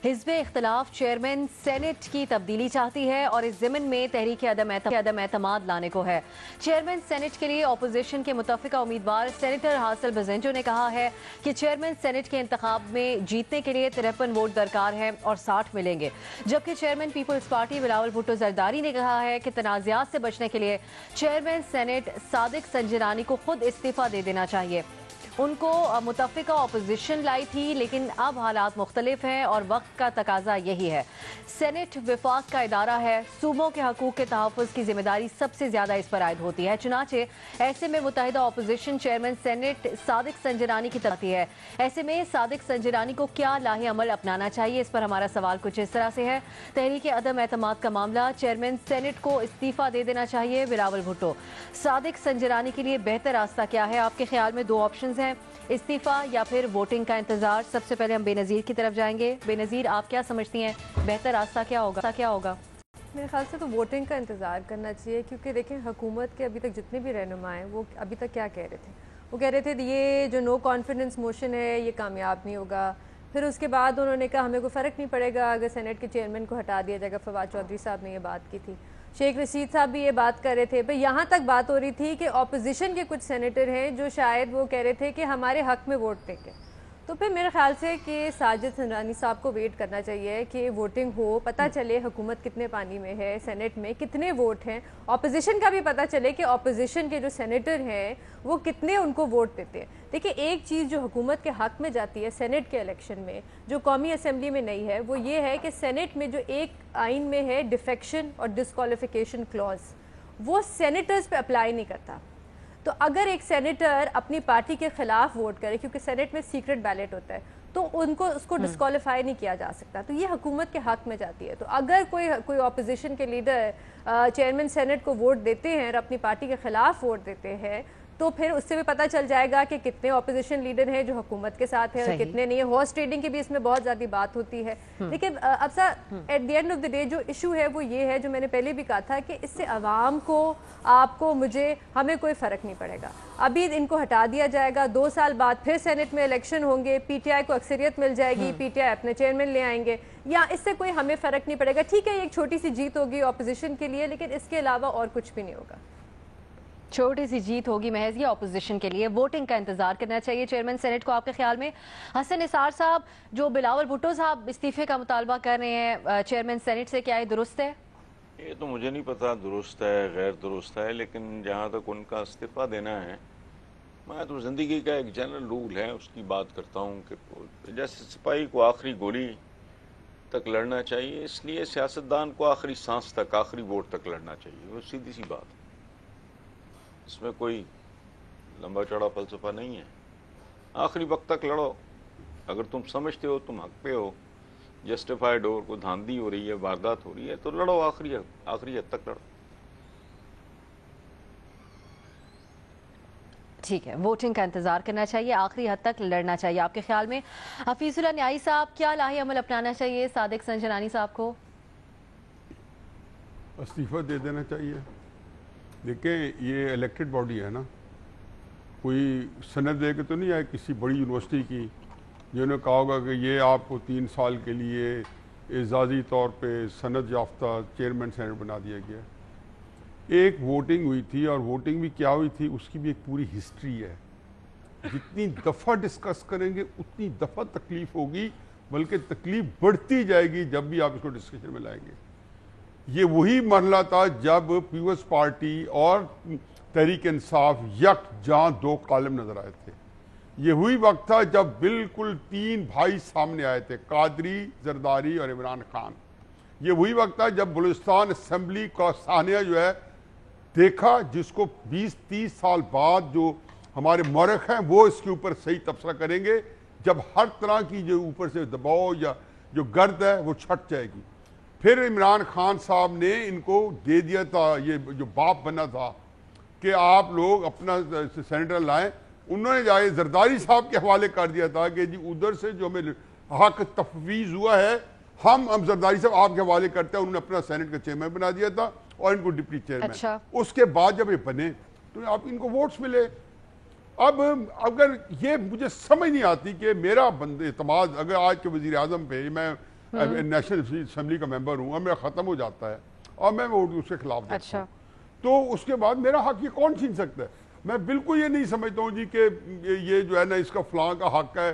حزب اختلاف chairman senate کی تبدیلی چاہتی ہے اور اس ضمن میں تحریک عدم اعتماد لانے کو ہے۔ چیئرمین سینٹ کے لیے اپوزیشن کے متفقہ امیدوار سینیٹر حاصل بزنجو نے کہا ہے کہ چیئرمین سینٹ کے انتخاب میں جیتنے کے لیے 53 ووٹ درکار ہیں اور 60 ملیں گے، جبکہ chairman peoples party Bilawal Bhutto Zardari نے کہا ہے کہ تنازعات سے بچنے کے لیے چیئرمین سینٹ صادق سنجرانی کو خود استعفیٰ دے دینا چاہیے۔ ان کو متفقہ اپوزیشن لائی تھی، لیکن اب حالات مختلف ہیں اور وقت کا تقاضا یہی ہے۔ سینٹ وفاق کا ادارہ ہے، صوبوں کے حقوق کے تحفظ کی ذمہ داری سب سے زیادہ اس پر عائد ہوتی ہے، چنانچہ ایسے میں متحدہ opposition chairman senate Sadiq Sanjrani کی طرف ہے۔ ایسے میں صادق سنجرانی کو کیا لاہی عمل اپنانا چاہیے؟ اس پر ہمارا سوال کچھ اس طرح سے ہے۔ تحریک عدم اعتماد کا معاملہ، چیئرمین سینٹ کو استعفیٰ دے دینا چاہیے بلاول بھٹو۔ صادق سنجرانی کے لیے بہتر راستہ کیا ہے؟ آپ کے خیال میں دو آپشنز ہیں، استعفیٰ یا پھر ووٹنگ کا انتظار۔ سب سے پہلے ہم بے نظیر کی طرف جائیں گے۔ بے نظیر، آپ کیا سمجھتی ہیں بہتر راستہ کیا ہوگا؟ میرے خیال سے تو ووٹنگ کا انتظار کرنا چاہیے، کیونکہ دیکھیں حکومت کے ابھی تک جتنے بھی رہنما ہیں وہ ابھی تک کیا کہہ رہے تھے؟ وہ کہہ رہے تھے یہ جو نو کانفیڈنس موشن ہے یہ کامیاب نہیں ہوگا۔ پھر اس کے بعد انہوں نے کہا ہمیں کوئی فرق نہیں پڑے گا اگر سینٹ کے چیئرمین کو ہٹا دیا جائے گا۔ فواد چودھری صاحب نے یہ بات کی تھی، شیخ رشید صاحب بھی یہ بات کر رہے تھے۔ بھئی یہاں تک بات ہو رہی تھی کہ اپوزیشن کے کچھ سینیٹر ہیں جو شاید وہ کہہ رہے تھے کہ ہمارے حق میں ووٹ دیں گے۔ تو پھر میرے خیال سے کہ ساجد سنجرانی صاحب کو ویٹ کرنا چاہیے کہ ووٹنگ ہو، پتہ چلے حکومت کتنے پانی میں ہے، سینٹ میں کتنے ووٹ ہیں، اپوزیشن کا بھی پتہ چلے کہ اپوزیشن کے جو سینیٹر ہیں وہ کتنے ان کو ووٹ دیتے ہیں۔ دیکھیں ایک چیز جو حکومت کے حق میں جاتی ہے سینٹ کے الیکشن میں، جو قومی اسمبلی میں نہیں ہے، وہ یہ ہے کہ سینٹ میں جو ایک آئین میں ہے ڈیفیکشن اور ڈسکوالیفیکیشن کلوز، وہ سینیٹرز پہ اپلائی نہیں کرتا۔ تو اگر ایک سینیٹر اپنی پارٹی کے خلاف ووٹ کرے، کیونکہ سینٹ میں سیکرٹ بیلٹ ہوتا ہے، تو اس کو ڈسکوالیفائی نہیں کیا جا سکتا، تو یہ حکومت کے حق میں جاتی ہے۔ تو اگر کوئی اپوزیشن کے لیڈر چیئرمین سینٹ کو ووٹ دیتے ہیں اور اپنی پارٹی کے خلاف ووٹ دیتے ہیں، تو پھر اس سے بھی پتہ چل جائے گا کہ کتنے اپوزیشن لیڈر ہیں جو حکومت کے ساتھ ہیں اور کتنے نہیں ہیں۔ ہارس ٹریڈنگ کی بھی اس میں بہت زیادہ بات ہوتی ہے۔ لیکن اب sir at the end of the day جو ایشو ہے وہ یہ ہے، جو میں نے پہلے بھی کہا تھا کہ اس سے عوام کو، آپ کو، مجھے، ہمیں کوئی فرق نہیں پڑے گا۔ ابھی ان کو ہٹا دیا جائے گا، 2 سال بعد پھر سینٹ میں الیکشن ہوں گے، پی ٹی آئی کو اکثریت مل جائے گی، پی ٹی آئی اپنے چیئرمین لے آئیں گے، یا اس سے کوئی ہمیں فرق نہیں پڑے گا۔ ٹھیک ہے یہ ایک چھوٹی سی جیت ہوگی اپوزیشن کے لیے، لیکن اس کے علاوہ اور کچھ بھی نہیں ہوگا۔ چھوٹی سی جیت ہوگی محض یہ اپوزیشن کے لیے، ووٹنگ کا انتظار کرنا چاہیے چیئرمین سینٹ کو۔ آپ کے خیال میں حسن نثار صاحب، جو بلاول بھٹو صاحب استعفے کا مطالبہ کر رہے ہیں چیئرمین سینٹ سے، کیا یہ درست ہے؟ یہ تو مجھے نہیں پتا درست ہے غیر درست ہے، لیکن جہاں تک ان کا استعفیٰ دینا ہے، میں تو زندگی کا ایک جنرل رول ہے اس کی بات کرتا ہوں کہ جیسے سپاہی کو آخری گولی تک لڑنا چاہیے، اس لیے سیاستدان کو آخری سانس تک، آخری ووٹ تک لڑنا چاہیے۔ وہ سیدھی سی بات ہے، اس میں کوئی لمبا چوڑا فلسفہ نہیں ہے۔ آخری وقت تک لڑو، اگر تم سمجھتے ہو تم حق پہ ہو، جسٹیفائڈ ہو، کوئی دھاندلی ہو رہی ہے، واردات ہو رہی ہے، تو لڑو، آخری حد تک لڑو۔ ٹھیک ہے، ووٹنگ کا انتظار کرنا چاہیے، آخری حد تک لڑنا چاہیے۔ آپ کے خیال میں حفیظ اللہ نیائی صاحب، کیا لاہی عمل اپنانا چاہیے صادق سنجرانی صاحب کو؟ استعفیٰ دے دینا چاہیے۔ دیکھیں یہ الیکٹڈ باڈی ہے نا، کوئی سند دے کے تو نہیں آئے کسی بڑی یونیورسٹی کی جنہوں نے کہا ہوگا کہ یہ آپ کو 3 سال کے لیے اعزازی طور پہ سند یافتہ چیئرمین سینٹ بنا دیا گیا۔ ایک ووٹنگ ہوئی تھی، اور ووٹنگ بھی کیا ہوئی تھی اس کی بھی ایک پوری ہسٹری ہے۔ جتنی دفعہ ڈسکس کریں گے اتنی دفعہ تکلیف ہوگی، بلکہ تکلیف بڑھتی جائے گی جب بھی آپ اس کو ڈسکشن میں لائیں گے۔ یہ وہی مرحلہ تھا جب پیپلز پارٹی اور تحریک انصاف یکجاں 2 کالم نظر آئے تھے۔ یہ وہی وقت تھا جب بالکل 3 بھائی سامنے آئے تھے، قادری، زرداری اور عمران خان۔ یہ وہی وقت تھا جب بلوچستان اسمبلی کا سانحہ جو ہے دیکھا، جس کو 20-30 سال بعد جو ہمارے مورخ ہیں وہ اس کے اوپر صحیح تبصرہ کریں گے، جب ہر طرح کی جو اوپر سے دباؤ یا جو گرد ہے وہ چھٹ جائے گی۔ پھر عمران خان صاحب نے ان کو دے دیا تھا، یہ جو باپ بنا تھا کہ آپ لوگ اپنا سینیٹر لائیں، انہوں نے جائے زرداری صاحب کے حوالے کر دیا تھا کہ جی ادھر سے جو ہمیں حق تفویض ہوا ہے ہم زرداری صاحب آپ کے حوالے کرتے ہیں۔ انہوں نے اپنا سینٹ کا چیئرمین بنا دیا تھا اور ان کو ڈپٹی چیئرمین۔ اس کے بعد جب یہ بنے تو آپ ان کو ووٹس ملے، اب اگر یہ مجھے سمجھ نہیں آتی کہ میرا اعتماد اگر آج کے وزیر اعظم پہ، میں نیشنل اسمبلی کا ممبر ہوں اور میرا ختم ہو جاتا ہے اور میں ووٹ اس کے خلاف دیتا ہوں، تو اس کے بعد میرا حق یہ کون چھین سکتا ہے؟ میں بالکل یہ نہیں سمجھتا ہوں جی کہ یہ جو ہے نا اس کا فلاں کا حق ہے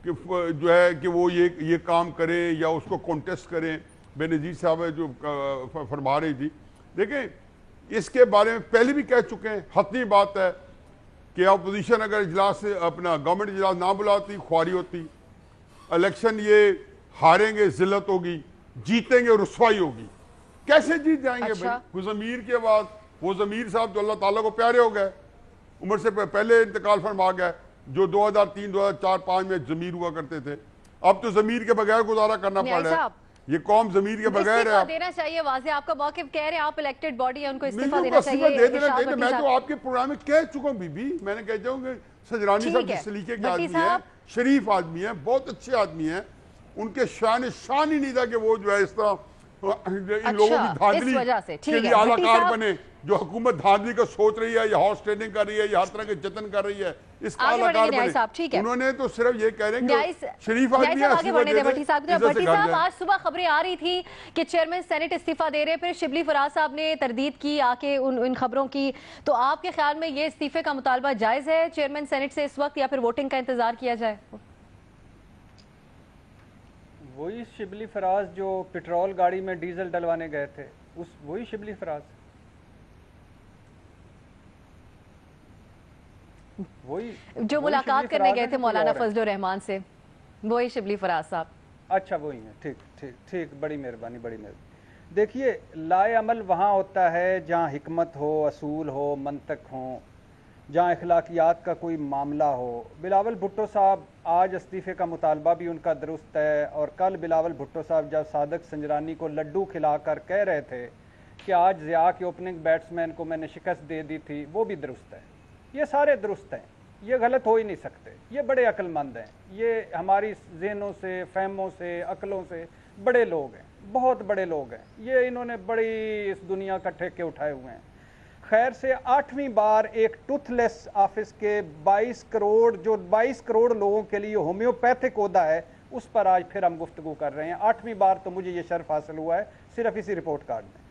کہ جو ہے کہ وہ یہ کام کرے یا اس کو کانٹیسٹ کریں. بے نظیر صاحب جو فرما رہی تھی، دیکھیں اس کے بارے میں پہلے بھی کہہ چکے ہیں، حتمی بات ہے کہ اپوزیشن اگر اجلاس اپنا گورنمنٹ اجلاس نہ بلاتی خواری ہوتی، الیکشن یہ ہاریں گے ذلت ہوگی، جیتیں گے رسوائی ہوگی. کیسے جیت جائیں گے بھائی؟ وہ ضمیر کے بعد وہ ضمیر صاحب جو اللہ تعالیٰ کو پیارے ہو گئے، عمر سے پہلے انتقال فرما گئے، جو 2003 2004 2005 میں ضمیر ہوا کرتے تھے. اب تو ضمیر کے بغیر گزارا کرنا پڑ رہا ہے. یہ قوم ضمیر کے بغیر ہے. دینا چاہیے واضح آپ کا موقف، کہہ رہے ہیں آپ الیکٹڈ باڈی ہے، ان کو استعفیٰ دینا چاہیے. میں تو آپ کے پروگرام میں کہہ چکا ہوں بی میں نے کہہ جاؤں کہ سجرانی صاحب جس سلیقے کے آدمی ہیں، شریف آدمی ہیں، بہت اچھے آدمی ہیں، ان کے شان ہی نہیں تھا کہ وہ جو ہے اس طرح ان لوگوں کی دھاندلی کے لیے اعلیٰ کار بنے. جو حکومت دھاندلی کا سوچ رہی ہے یا ہارس ٹریڈنگ کر رہی ہے یا ہر طرح کے جتن کر رہی ہے، اس کا اعلیٰ کار بنے. انہوں نے تو صرف یہ کہہ رہے ہیں کہ شریف آدمی ہے. بھٹی صاحب آج صبح خبریں آ رہی تھی کہ چیئرمین سینٹ استعفیٰ دے رہے، پھر شبلی فراز صاحب نے تردید کی آ کے ان خبروں کی. تو آپ کے خیال میں یہ استعفے کا مطالبہ جائز ہے چیئرمین سینٹ سے اس وقت، یا پھر ووٹنگ کا انتظار کیا جائے؟ وہی شبلی فراز جو پیٹرول گاڑی میں ڈیزل ڈلوانے گئے تھے، وہی شبلی فراز، وہی جو ملاقات کرنے گئے تھے مولانا فضل الرحمان سے، وہی شبلی فراز صاحب. اچھا وہی ہیں. ٹھیک بڑی مہربانی. دیکھیے لائے عمل وہاں ہوتا ہے جہاں حکمت ہو، اصول ہو، منطق ہو، جہاں اخلاقیات کا کوئی معاملہ ہو. بلاول بھٹو صاحب آج استعفے کا مطالبہ بھی ان کا درست ہے، اور کل بلاول بھٹو صاحب جب صادق سنجرانی کو لڈو کھلا کر کہہ رہے تھے کہ آج ضیاء کے اوپننگ بیٹسمین کو میں نے شکست دے دی تھی، وہ بھی درست ہے. یہ سارے درست ہیں، یہ غلط ہو ہی نہیں سکتے. یہ بڑے عقل مند ہیں، یہ ہماری ذہنوں سے، فہموں سے، عقلوں سے بڑے لوگ ہیں، بہت بڑے لوگ ہیں. یہ انہوں نے بڑی اس دنیا کا ٹھیکے اٹھائے ہوئے ہیں. خیر سے 8ویں بار ایک ٹوتھ لیس آفس کے 22 کروڑ لوگوں کے لیے ہومیوپیتھک عہدہ ہے، اس پر آج پھر ہم گفتگو کر رہے ہیں. 8ویں بار تو مجھے یہ شرف حاصل ہوا ہے صرف اسی رپورٹ کارڈ میں.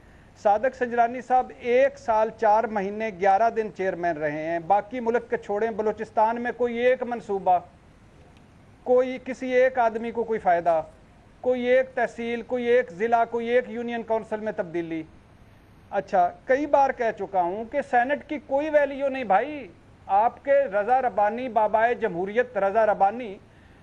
صادق سنجرانی صاحب 1 سال 4 مہینے 11 دن چیئرمین رہے ہیں. باقی ملک کے چھوڑیں، بلوچستان میں کوئی ایک منصوبہ، کوئی کسی ایک آدمی کو کوئی فائدہ، کوئی ایک تحصیل، کوئی ایک ضلع، کوئی ایک یونین کونسل میں تبدیلی. اچھا کئی بار کہہ چکا ہوں کہ سینٹ کی کوئی ویلیو نہیں بھائی. آپ کے رضا ربانی، بابائے جمہوریت رضا ربانی،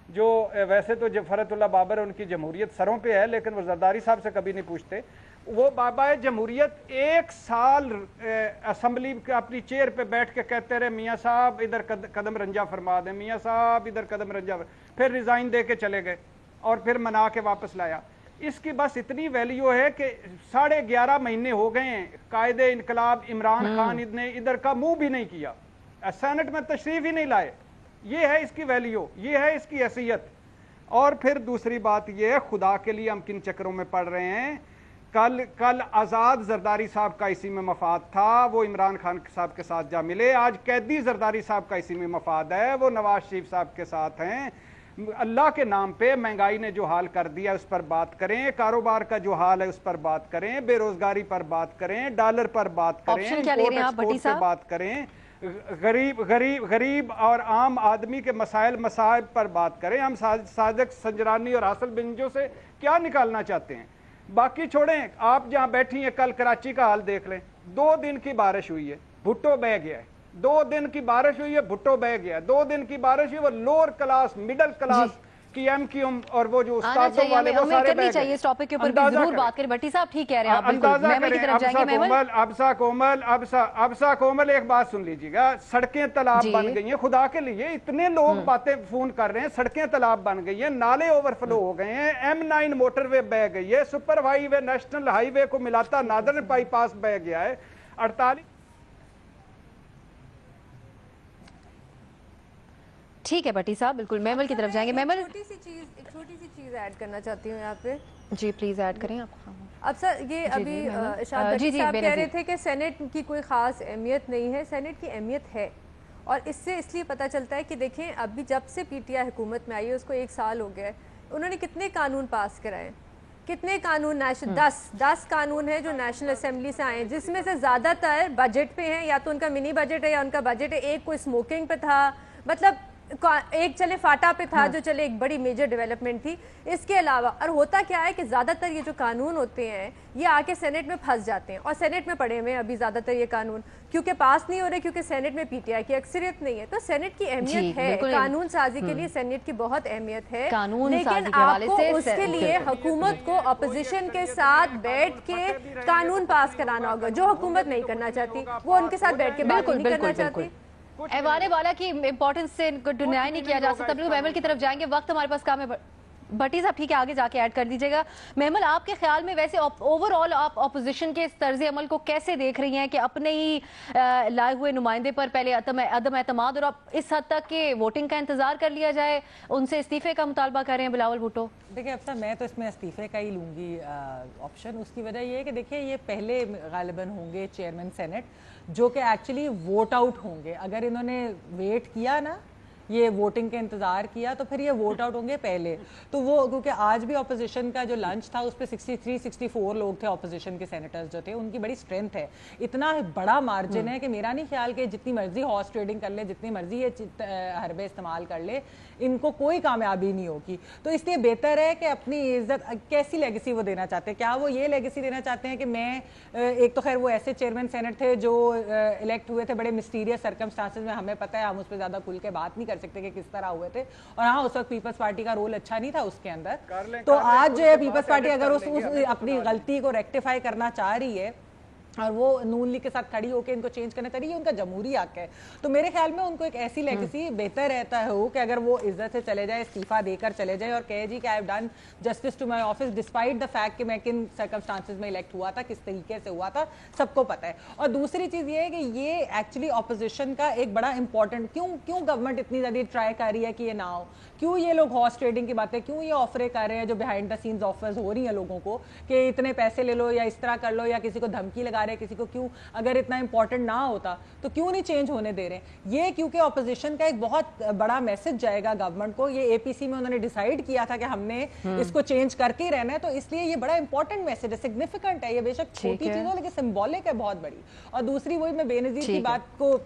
جو ویسے تو فرت اللہ بابر ان کی جمہوریت سروں پہ ہے لیکن وہ زرداری صاحب سے کبھی نہیں پوچھتے. وہ بابائے جمہوریت 1 سال اسمبلی اپنی چیئر پہ بیٹھ کے کہتے رہے میاں صاحب ادھر قدم رنجا فرما دیں، میاں صاحب ادھر قدم رنجا، پھر ریزائن دے کے چلے گئے اور پھر منا کے واپس لایا. اس کی بس اتنی ویلیو ہے کہ 11.5 مہینے ہو گئے ہیں، قائد انقلاب عمران خان نے ادھر کا منہ بھی نہیں کیا، سینٹ میں تشریف ہی نہیں لائے. یہ ہے اس کی ویلیو، یہ ہے اس کی حیثیت. اور پھر دوسری بات یہ ہے، خدا کے لیے ہم کن چکروں میں پڑ رہے ہیں. کل آزاد زرداری صاحب کا اسی میں مفاد تھا، وہ عمران خان صاحب کے ساتھ جا ملے. آج قیدی زرداری صاحب کا اسی میں مفاد ہے، وہ نواز شریف صاحب کے ساتھ ہیں. اللہ کے نام پہ مہنگائی نے جو حال کر دیا اس پر بات کریں، کاروبار کا جو حال ہے اس پر بات کریں، بے روزگاری پر بات کریں، ڈالر پر بات کریں، امپورٹ ایکسپورٹ پر بات کریں، غریب اور عام آدمی کے مسائل پر بات کریں. ہم صادق سنجرانی اور حاصل بنجو سے کیا نکالنا چاہتے ہیں؟ باقی چھوڑیں، آپ جہاں بیٹھی ہیں کل کراچی کا حال دیکھ لیں. 2 دن کی بارش ہوئی ہے، بھٹو بہ گیا ہے. 2 دن کی بارش ہوئی ہے، بھٹو بہ گیا ہے. 2 دن کی بارش ہوئی، وہ لوور کلاس، مڈل کلاس کی ایم کیو ایم اور وہ جو استادوں والے وہ سارے بہ گئے. اس ٹاپک کے اوپر بھی ضرور بات کریں. بھٹی صاحب ٹھیک کہہ رہے ہیں آپ، بالکل. میمل کی طرف جائیں گے. ابسا کومل ایک بات سن لیجیے گا. سڑکیں تالاب بن گئی ہیں، خدا کے لیے اتنے لوگ باتیں فون کر رہے ہیں. سڑکیں تالاب بن گئی ہیں، نالے اوور فلو ہو گئے ہیں، M9 موٹر وے بہ گئی ہے، سپر ہائی وے نیشنل ہائی وے کو ملاتا نادر بائی پاس بہ گیا ہے. 48 ٹھیک ہے بھٹی صاحب، بالکل. میمل کی طرف جائیں گے. میمل ایک چھوٹی سی چیز ایڈ کرنا چاہتی ہوں یہاں پہ. جی پلیز ایڈ کریں آپ. اب سر یہ ابھی ارشاد بھٹی صاحب کہہ رہے تھے کہ سینٹ کی کوئی خاص اہمیت نہیں ہے. سینٹ کی اہمیت ہے، اور اس سے اس لیے پتہ چلتا ہے کہ دیکھیں ابھی جب سے پی ٹی آئی حکومت میں آئی ہے اس کو 1 سال ہو گیا ہے، انہوں نے کتنے قانون پاس کرائے، کتنے قانون 10 قانون ہیں جو نیشنل اسمبلی سے آئے ہیں، جس میں سے زیادہ تر بجٹ پہ ہیں، یا تو ان کا منی بجٹ ہے یا ان کا بجٹ ہے. ایک کوئی اسموکنگ پہ تھا، مطلب ایک چلے فاٹا پہ تھا جو چلے ایک بڑی میجر ڈیولپمنٹ تھی. اس کے علاوہ اور ہوتا کیا ہے کہ زیادہ تر یہ جو قانون ہوتے ہیں یہ آ کے سینٹ میں پھنس جاتے ہیں، اور سینٹ میں پڑے ہوئے ہیں ابھی زیادہ تر یہ قانون، کیونکہ پاس نہیں ہو رہے، کیونکہ سینٹ میں پی ٹی آئی کی اکثریت نہیں ہے. تو سینٹ کی اہمیت ہے، قانون سازی کے لیے سینٹ کی بہت اہمیت ہے، لیکن آپ کو اس کے لیے حکومت کو اپوزیشن کے ساتھ بیٹھ کے قانون پاس کرانا ہوگا، جو حکومت نہیں کرنا چاہتی وہ ان کے ساتھ بیٹھ کے بات نہیں کرنا چاہتی. ایوان بالا کی امپورٹنس سے ان کو ڈینائی نہیں کیا جا سکتا. محمل کی طرف جائیں گے، وقت ہمارے پاس کام ہے. بھٹی صاحب ٹھیک ہے، آگے جا کے ایڈ کر دیجیے گا. محمل، آپ کے خیال میں ویسے اوور آل آپ اپوزیشن کے اس طرز عمل کو کیسے دیکھ رہی ہیں کہ اپنے ہی لائے ہوئے نمائندے پر پہلے عدم اعتماد اور اب اس حد تک کہ ووٹنگ کا انتظار کر لیا جائے، ان سے استعفے کا مطالبہ کر رہے ہیں بلاول بھٹو؟ دیکھیں افسر، میں تو اس میں استعفے کا ہی لوں گی آپشن. اس کی وجہ یہ ہے کہ دیکھیں یہ پہلے غالباً ہوں گے چیئرمین سینٹ جو کہ ایکچولی ووٹ آؤٹ ہوں گے. اگر انہوں نے ویٹ کیا نا، یہ ووٹنگ کے انتظار کیا، تو پھر یہ ووٹ آؤٹ ہوں گے پہلے. تو وہ کیونکہ آج بھی اپوزیشن کا جو لنچ تھا اس پہ 63-64 لوگ تھے اپوزیشن کے سینیٹرز جو تھے. ان کی بڑی اسٹرینتھ ہے، اتنا بڑا مارجن ہے کہ میرا نہیں خیال کہ جتنی مرضی ہارس ٹریڈنگ کر لے، جتنی مرضی یہ حربے استعمال کر لے، ان کو کوئی کامیابی نہیں ہوگی. تو اس لیے بہتر ہے کہ اپنی عزت، کیسی لیگیسی وہ دینا چاہتے ہیں. کیا وہ یہ لیگیسی دینا چاہتے ہیں کہ میں ایک تو خیر وہ ایسے چیئرمین سینٹ تھے جو الیکٹ ہوئے تھے بڑے مسٹیریس سرکمسٹانسز میں، ہمیں پتہ ہے، ہم اس پہ زیادہ کھل کے بات نہیں کر سکتے کہ کس طرح ہوئے تھے. اور ہاں اس وقت پیپلز پارٹی کا رول اچھا نہیں تھا اس کے اندر. تو آج جو ہے پیپلز پارٹی اگر اس اپنی غلطی کو ریکٹیفائی کرنا چاہ رہی ہے اور وہ نون لیگ کے ساتھ کھڑی ہو کے ان کو چینج کرنا چاہیے، ان کا جمہوری حق ہے. تو میرے خیال میں ان کو ایک ایسی لیگیسی بہتر رہتا ہو کہ اگر وہ عزت سے چلے جائے، استعفیٰ دے کر چلے جائے اور کہے جی کہ I have done justice to my office despite the fact کہ میں کن سرکمسٹانسز میں الیکٹ ہوا تھا، کس طریقے سے ہوا تھا، سب کو پتہ ہے. اور دوسری چیز یہ ہے کہ یہ ایکچولی اپوزیشن کا ایک بڑا امپورٹنٹ، کیوں گورنمنٹ اتنی زیادہ ٹرائی کر رہی ہے کہ یہ نہ ہو، کیوں یہ لوگ ہارس ٹریڈنگ کی باتیں، کیوں یہ آفریں کر رہے ہیں جو بیہائنڈ دا سینز آفرز ہو رہی ہیں لوگوں کو کہ اتنے پیسے لے لو یا اس طرح کر لو، یا کسی کو دھمکی لگا رہے ہیں کسی کو. کیوں اگر اتنا امپورٹنٹ نہ ہوتا تو کیوں نہیں چینج ہونے دے رہے ہیں؟ یہ کیونکہ اپوزیشن کا ایک بہت بڑا میسج جائے گا گورنمنٹ کو. یہ اے پی سی میں انہوں نے ڈیسائیڈ کیا تھا کہ ہم نے اس کو چینج کر کے ہی رہنا ہے. تو اس لیے یہ بڑا امپورٹنٹ میسج ہے، سگنیفیکنٹ ہے. یہ بے شک چھوٹی چیز ہے لیکن سمبولک ہے بہت بڑی. اور دوسری وہی میں بے نظیر کی بات کو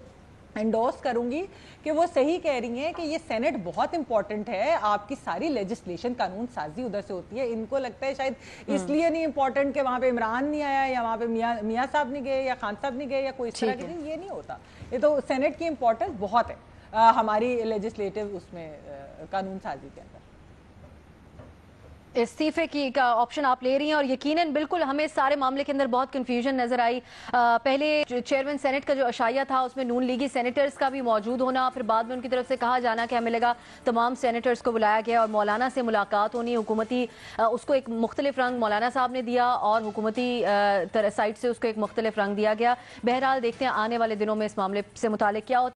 انڈورس کروں گی کہ وہ صحیح کہہ رہی ہیں کہ یہ سینٹ بہت امپورٹنٹ ہے. آپ کی ساری لیجسلیشن، قانون سازی ادھر سے ہوتی ہے. ان کو لگتا ہے شاید اس لیے نہیں امپورٹنٹ کہ وہاں پہ عمران نہیں آیا یا وہاں پہ میاں صاحب نہیں گئے یا خان صاحب نہیں گئے یا کوئی اس طرح کی چیز. یہ نہیں ہوتا. یہ تو سینٹ کی امپورٹنس بہت ہے ہماری لیجسلیٹو اس میں قانون سازی کے اندر. استعفے کی کا آپشن آپ لے رہی ہیں اور یقیناً بالکل ہمیں سارے معاملے کے اندر بہت کنفیوژن نظر آئی. پہلے چیئرمین سینٹ کا جو اشائیہ تھا اس میں نون لیگی سینیٹرز کا بھی موجود ہونا، پھر بعد میں ان کی طرف سے کہا جانا کہ ہمیں لگا تمام سینیٹرز کو بلایا گیا اور مولانا سے ملاقات ہونی، حکومتی اس کو ایک مختلف رنگ مولانا صاحب نے دیا اور حکومتی سائٹ سے اس کو ایک مختلف رنگ دیا گیا. بہرحال دیکھتے ہیں آنے والے دنوں میں اس معاملے سے متعلق کیا ہوتا ہے.